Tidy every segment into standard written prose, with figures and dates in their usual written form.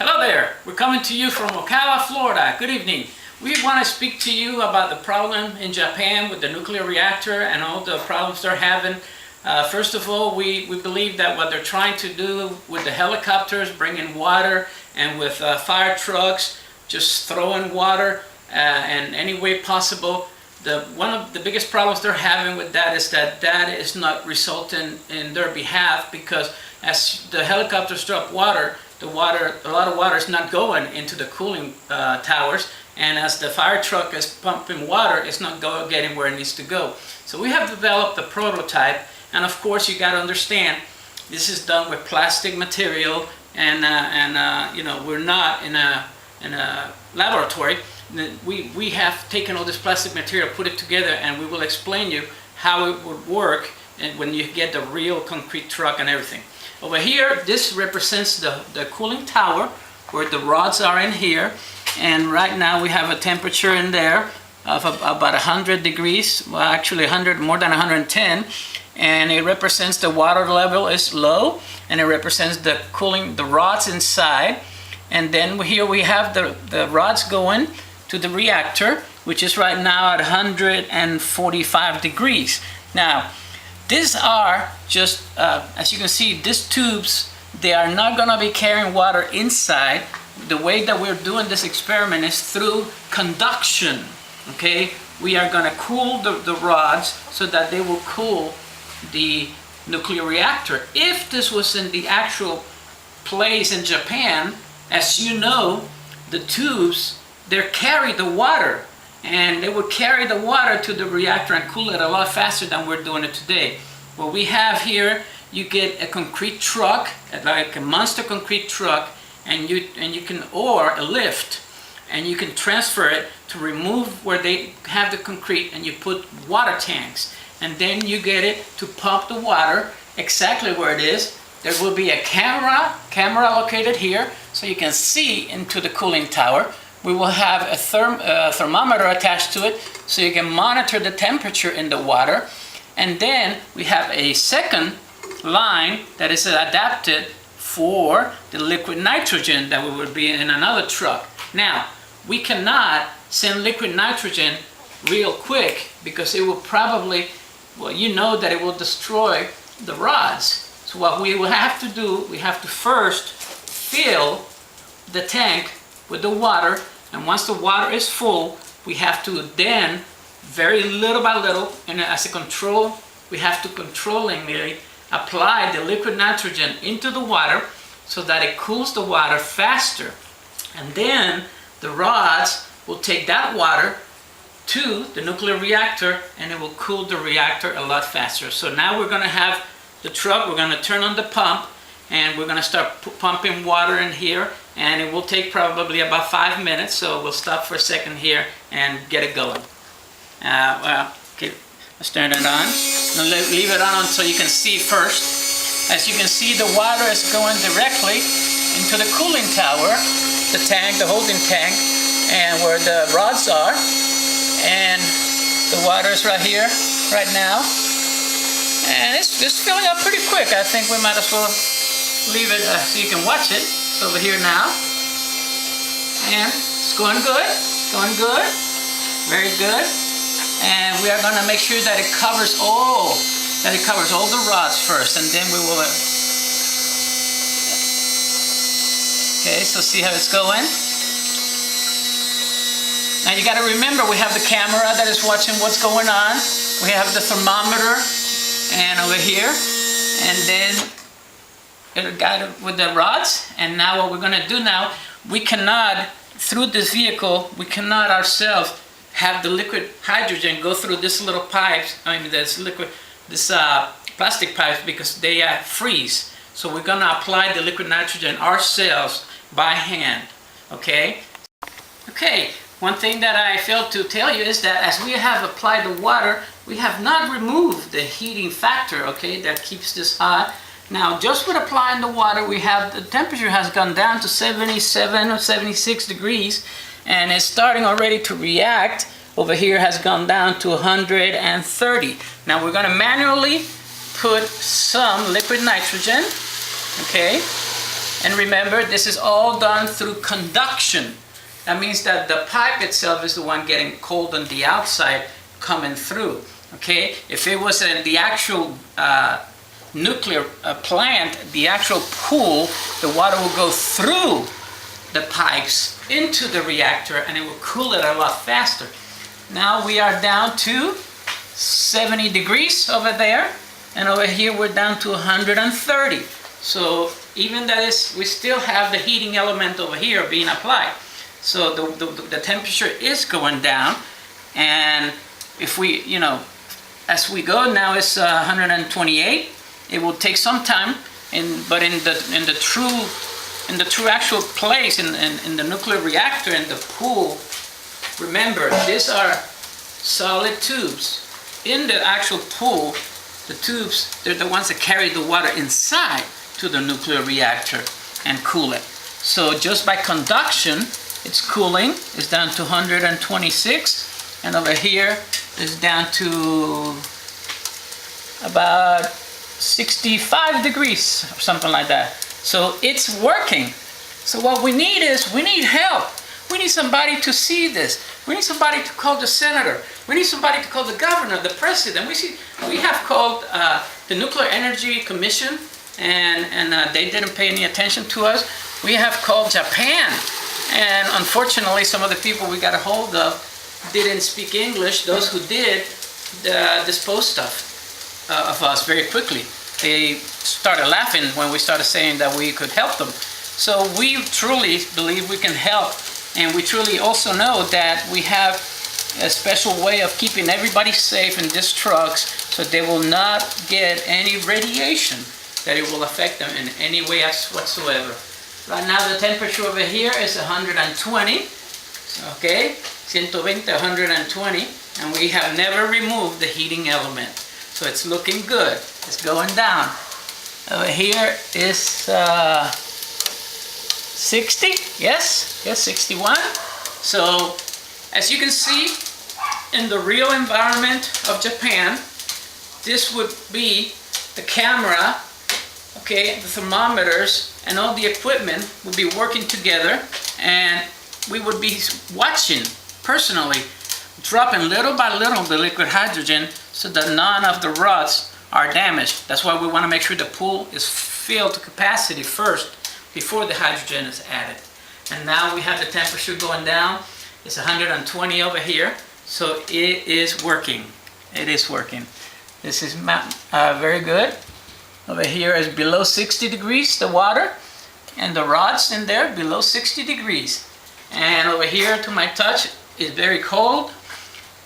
Hello there, we're coming to you from Ocala, Florida. Good evening. We want to speak to you about the problem in Japan with the nuclear reactor and all the problems they're having. First of all, we believe that what they're trying to do with the helicopters, bringing water, and with fire trucks, just throwing water in any way possible. One of the biggest problems they're having with that is not resulting in their behalf, because as the helicopters drop water, a lot of water is not going into the cooling towers, and as the fire truck is pumping water, it's not getting where it needs to go. So we have developed a prototype, and of course you got to understand this is done with plastic material, and you know, we're not in a laboratory. We have taken all this plastic material, put it together, and we will explain you how it would work and when you get the real concrete truck and everything. Over here, this represents the cooling tower where the rods are in here, and right now we have a temperature in there of about 100 degrees, well actually more than 110, and it represents the water level is low, and it represents the rods inside. And then here we have the rods going to the reactor, which is right now at 145 degrees. Now, these are just, as you can see, these tubes, they are not going to be carrying water inside. The way that we're doing this experiment is through conduction, okay? We are going to cool the rods so that they will cool the nuclear reactor. If this was in the actual place in Japan, as you know, the tubes, they carry the water, and they would carry the water to the reactor and cool it a lot faster than we're doing it today. What we have here, you get a concrete truck, like a monster concrete truck, and you can, or a lift, and you can transfer it to remove where they have the concrete, and you put water tanks, and then you get it to pump the water exactly where it is. There will be a camera located here, so you can see into the cooling tower. We will have a thermometer attached to it, so you can monitor the temperature in the water. And then we have a second line that is adapted for the liquid nitrogen that would be in another truck. Now, we cannot send liquid nitrogen real quick, because it will probably, well, you know that it will destroy the rods. So what we will have to do, we have to first fill the tank with the water, and once the water is full, we have to then, very little by little, and as a control, we have to controllingly apply the liquid nitrogen into the water so that it cools the water faster. And then the rods will take that water to the nuclear reactor, and it will cool the reactor a lot faster. So now we're going to have the truck, we're going to turn on the pump, and we're going to start pumping water in here, and it will take probably about 5 minutes, so we'll stop for a second here and get it going. Okay, let's turn it on. Now leave it on so you can see first. As you can see, the water is going directly into the cooling tower, the tank, the holding tank, and where the rods are, and the water is right here, right now. And it's filling up pretty quick. I think we might as well leave it so you can watch it. It's over here now. And it's going good. Going good. Very good. And we are going to make sure that it covers all the rods first, and then we will okay, so see how it's going. Now you got to remember, we have the camera that is watching what's going on. We have the thermometer, and over here, and then it got it with the rods. And now what we're going to do now, we cannot, through this vehicle, we cannot ourselves have the liquid hydrogen go through this little pipes, this plastic pipes, because they freeze. So we're going to apply the liquid nitrogen ourselves by hand. Okay? Okay, one thing that I failed to tell you is that as we have applied the water, we have not removed the heating factor, okay, that keeps this hot. Now, just with applying the water, we have the temperature has gone down to 77 or 76 degrees, and it's starting already to react. Over here has gone down to 130. Now we're going to manually put some liquid nitrogen, okay, And remember, this is all done through conduction. That means that the pipe itself is the one getting cold on the outside coming through. Okay? If it was in the actual nuclear plant, the actual pool, the water will go through the pipes into the reactor and it will cool it a lot faster. Now we are down to 70 degrees over there, and over here we're down to 130. So even that is, we still have the heating element over here being applied. So the temperature is going down, and if we, as we go now it's 128. It will take some time, but in the true actual place in the nuclear reactor in the pool, remember these are solid tubes. In the actual pool, the tubes, they're the ones that carry the water inside to the nuclear reactor and cool it. So just by conduction, it's cooling. It's down to 126, and over here is down to about 65 degrees or something like that. So it's working. So what we need is, we need help. We need somebody to see this. We need somebody to call the senator. We need somebody to call the governor, the president. We have called the Nuclear Energy Commission, and they didn't pay any attention to us. We have called Japan, and unfortunately some of the people we got a hold of didn't speak English. Those who did disposed of us very quickly. They started laughing when we started saying that we could help them. So we truly believe we can help, and we truly also know that we have a special way of keeping everybody safe in these trucks so they will not get any radiation that it will affect them in any way whatsoever. Right now the temperature over here is 120, okay, 120, 120, and we have never removed the heating element. So it's looking good. It's going down. Over here is 60, yes, 61. So as you can see, in the real environment of Japan, this would be the camera, okay, the thermometers, and all the equipment would be working together, and we would be watching personally, dropping little by little the liquid hydrogen so that none of the rods are damaged. That's why we want to make sure the pool is filled to capacity first before the hydrogen is added. And now we have the temperature going down. It's 120 over here, so it is working. It is working. This is very good. Over here is below 60 degrees, the water, and the rods in there below 60 degrees. And over here to my touch is very cold.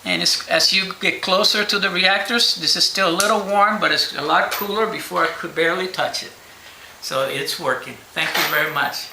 And as you get closer to the reactors, this is still a little warm, but it's a lot cooler. Before I could barely touch it. So it's working. Thank you very much.